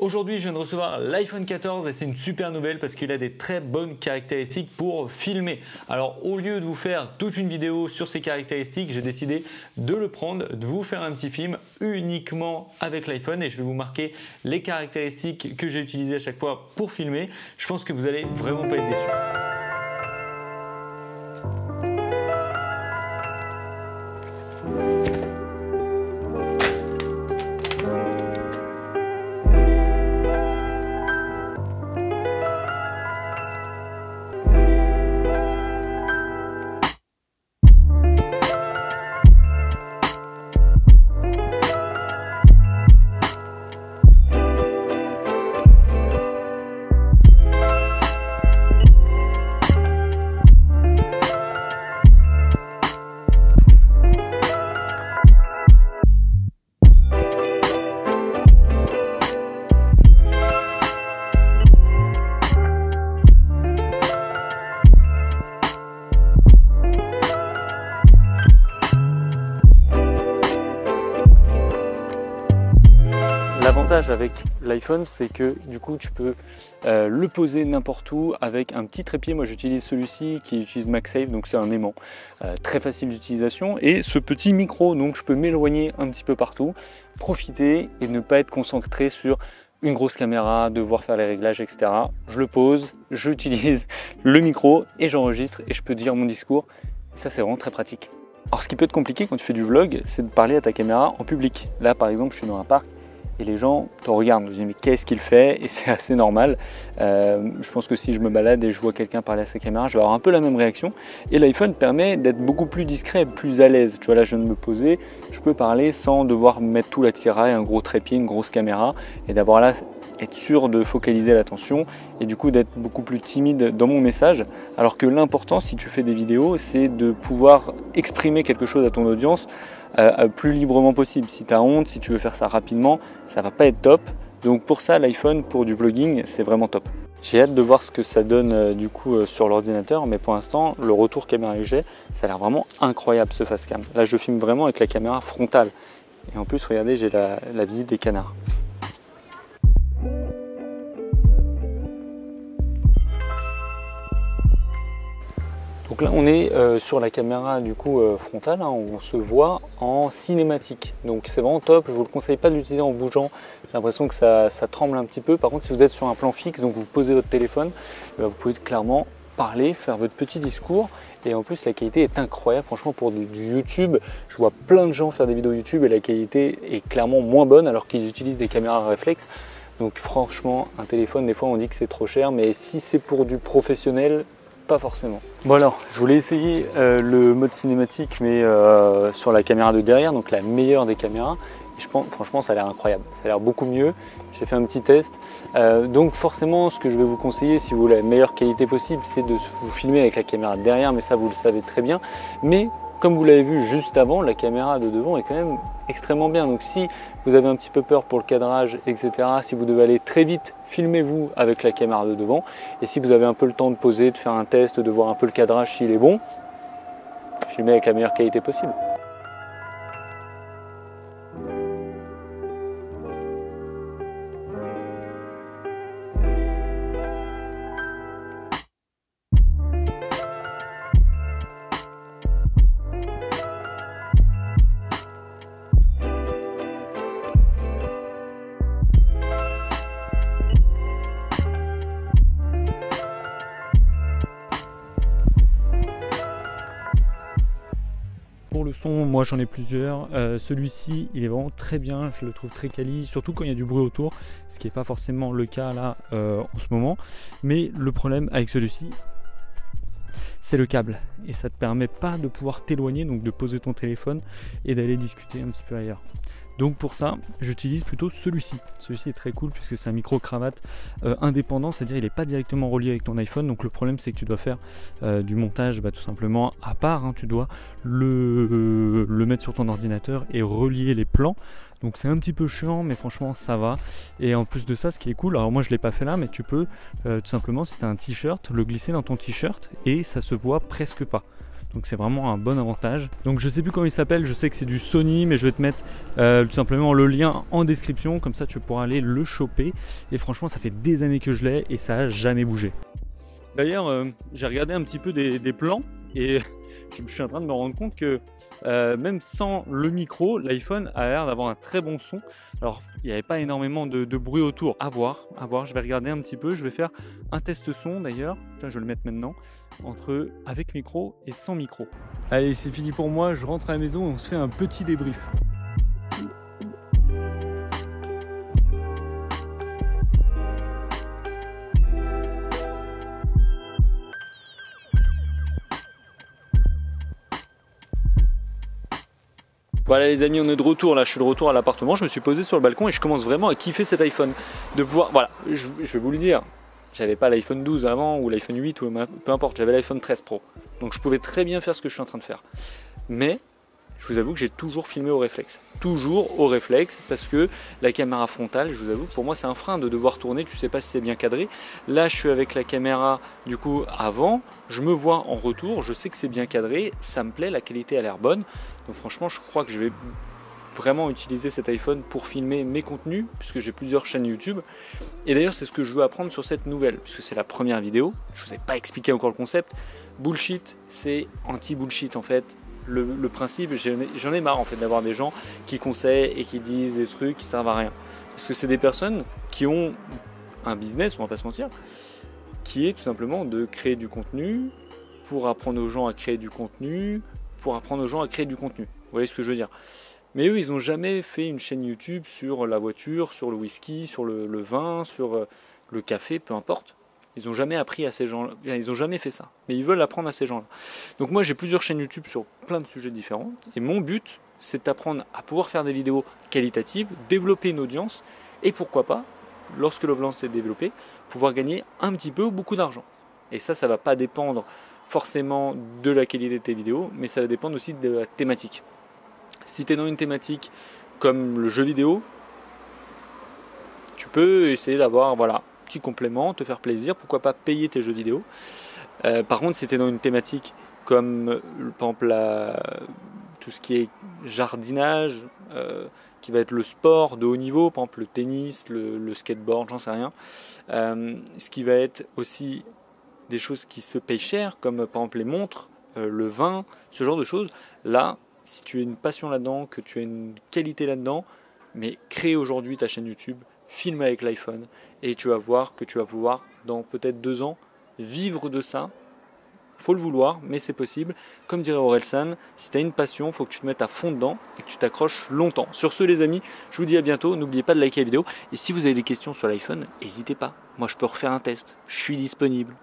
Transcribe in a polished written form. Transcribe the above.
Aujourd'hui, je viens de recevoir l'iPhone 14 et c'est une super nouvelle parce qu'il a des très bonnes caractéristiques pour filmer. Alors, au lieu de vous faire toute une vidéo sur ces caractéristiques, j'ai décidé de le prendre, de vous faire un petit film uniquement avec l'iPhone et je vais vous marquer les caractéristiques que j'ai utilisées à chaque fois pour filmer. Je pense que vous allez vraiment pas être déçus. L'avantage avec l'iPhone, c'est que du coup tu peux le poser n'importe où avec un petit trépied. Moi j'utilise celui-ci qui utilise MagSafe, donc c'est un aimant très facile d'utilisation, et ce petit micro, donc je peux m'éloigner un petit peu partout, profiter et ne pas être concentré sur une grosse caméra, devoir faire les réglages, etc. Je le pose, j'utilise le micro et j'enregistre et je peux dire mon discours. Et ça, c'est vraiment très pratique. Alors ce qui peut être compliqué quand tu fais du vlog, c'est de parler à ta caméra en public. Là par exemple, je suis dans un parc et les gens te regardent, je me dis mais qu'est-ce qu'il fait? Et c'est assez normal. Je pense que si je me balade et je vois quelqu'un parler à sa caméra, je vais avoir un peu la même réaction. Et l'iPhone permet d'être beaucoup plus discret, plus à l'aise. Tu vois, là je viens de me poser, je peux parler sans devoir mettre tout l'attirail, un gros trépied, une grosse caméra, et d'avoir là, être sûr de focaliser l'attention et du coup d'être beaucoup plus timide dans mon message. Alors que l'important, si tu fais des vidéos, c'est de pouvoir exprimer quelque chose à ton audience plus librement possible. Si tu as honte, si tu veux faire ça rapidement, ça va pas être top. Donc pour ça, l'iPhone, pour du vlogging, c'est vraiment top. J'ai hâte de voir ce que ça donne du coup sur l'ordinateur, mais pour l'instant, le retour caméra que j'ai, ça a l'air vraiment incroyable ce facecam. Là, je filme vraiment avec la caméra frontale. Et en plus, regardez, j'ai la visite des canards. Donc là on est sur la caméra du coup frontale, hein, où on se voit en cinématique. Donc c'est vraiment top, je ne vous le conseille pas de l'utiliser en bougeant, j'ai l'impression que ça tremble un petit peu. Par contre si vous êtes sur un plan fixe, donc vous posez votre téléphone, vous pouvez clairement parler, faire votre petit discours. Et en plus la qualité est incroyable, franchement pour du YouTube, je vois plein de gens faire des vidéos YouTube et la qualité est clairement moins bonne alors qu'ils utilisent des caméras réflexes. Donc franchement un téléphone, des fois on dit que c'est trop cher, mais si c'est pour du professionnel, pas forcément. Bon alors, je voulais essayer le mode cinématique, mais sur la caméra de derrière, donc la meilleure des caméras. Et je pense, franchement, ça a l'air incroyable. Ça a l'air beaucoup mieux. J'ai fait un petit test. Donc forcément, ce que je vais vous conseiller, si vous voulez la meilleure qualité possible, c'est de vous filmer avec la caméra de derrière, mais ça, vous le savez très bien. Mais comme vous l'avez vu juste avant, la caméra de devant est quand même extrêmement bien. Donc si vous avez un petit peu peur pour le cadrage, etc., si vous devez aller très vite, filmez-vous avec la caméra de devant. Et si vous avez un peu le temps de poser, de faire un test, de voir un peu le cadrage s'il est bon, filmez avec la meilleure qualité possible. Pour le son, moi j'en ai plusieurs. Celui-ci, il est vraiment très bien, je le trouve très quali, surtout quand il y a du bruit autour, ce qui n'est pas forcément le cas là en ce moment. Mais le problème avec celui-ci, c'est le câble. Et ça ne te permet pas de pouvoir t'éloigner, donc de poser ton téléphone et d'aller discuter un petit peu ailleurs. Donc pour ça, j'utilise plutôt celui-ci. Celui-ci est très cool puisque c'est un micro-cravate indépendant, c'est-à-dire il n'est pas directement relié avec ton iPhone. Donc le problème c'est que tu dois faire du montage tout simplement à part, hein. Tu dois le mettre sur ton ordinateur et relier les plans. Donc c'est un petit peu chiant, mais franchement ça va. Et en plus de ça, ce qui est cool, alors moi je ne l'ai pas fait là, mais tu peux tout simplement, si tu as un t-shirt, le glisser dans ton t-shirt et ça se voit presque pas. donc c'est vraiment un bon avantage. Donc je sais plus comment il s'appelle, je sais que c'est du Sony, mais je vais te mettre tout simplement le lien en description, comme ça tu pourras aller le choper. Et franchement ça fait des années que je l'ai et ça n'a jamais bougé. D'ailleurs j'ai regardé un petit peu des plans et je suis en train de me rendre compte que même sans le micro, l'iPhone a l'air d'avoir un très bon son. Alors il n'y avait pas énormément de bruit autour, à voir, je vais regarder un petit peu, je vais faire un test son d'ailleurs, je vais le mettre maintenant, avec micro et sans micro. Allez, c'est fini pour moi, je rentre à la maison et on se fait un petit débrief. Voilà les amis, on est de retour là, je suis de retour à l'appartement, je me suis posé sur le balcon et je commence vraiment à kiffer cet iPhone. De pouvoir, voilà, je vais vous le dire, j'avais pas l'iPhone 12 avant ou l'iPhone 8 ou peu importe, j'avais l'iPhone 13 Pro. Donc je pouvais très bien faire ce que je suis en train de faire. Mais je vous avoue que j'ai toujours filmé au réflexe. Toujours au réflexe parce que la caméra frontale, je vous avoue que pour moi c'est un frein de devoir tourner, tu sais pas si c'est bien cadré. Là je suis avec la caméra du coup avant, je me vois en retour, je sais que c'est bien cadré, ça me plaît, la qualité a l'air bonne. Donc franchement je crois que je vais vraiment utiliser cet iPhone pour filmer mes contenus puisque j'ai plusieurs chaînes YouTube. Et d'ailleurs c'est ce que je veux apprendre sur cette nouvelle puisque c'est la première vidéo, je vous ai pas expliqué encore le concept. Bullshit, c'est anti-bullshit en fait. Le principe, j'en ai marre en fait d'avoir des gens qui conseillent et qui disent des trucs qui servent à rien. Parce que c'est des personnes qui ont un business, on va pas se mentir, qui est tout simplement de créer du contenu pour apprendre aux gens à créer du contenu, Vous voyez ce que je veux dire? Mais eux, ils n'ont jamais fait une chaîne YouTube sur la voiture, sur le whisky, sur le vin, sur le café, peu importe. Ils n'ont jamais appris à ces gens-là, ils n'ont jamais fait ça, mais ils veulent apprendre à ces gens-là. Donc moi j'ai plusieurs chaînes YouTube sur plein de sujets différents, et mon but c'est d'apprendre à pouvoir faire des vidéos qualitatives, développer une audience, et pourquoi pas, lorsque l'audience est développée, pouvoir gagner un petit peu ou beaucoup d'argent. Et ça va pas dépendre forcément de la qualité de tes vidéos, mais ça va dépendre aussi de la thématique. Si tu es dans une thématique comme le jeu vidéo, tu peux essayer d'avoir, voilà, petit complément, te faire plaisir, pourquoi pas payer tes jeux vidéo. Par contre, si tu es dans une thématique comme par exemple tout ce qui est jardinage, qui va être le sport de haut niveau, par exemple le tennis, le skateboard, j'en sais rien, ce qui va être aussi des choses qui se payent cher, comme par exemple les montres, le vin, ce genre de choses. Là, si tu as une passion là-dedans, que tu as une qualité là-dedans, mais crée aujourd'hui ta chaîne YouTube, filme avec l'iPhone et tu vas voir que tu vas pouvoir dans peut-être 2 ans vivre de ça. Faut le vouloir, mais c'est possible. Comme dirait Orelsan, si tu as une passion, il faut que tu te mettes à fond dedans et que tu t'accroches longtemps. Sur ce les amis, je vous dis à bientôt. N'oubliez pas de liker la vidéo et si vous avez des questions sur l'iPhone, n'hésitez pas. Moi je peux refaire un test, je suis disponible.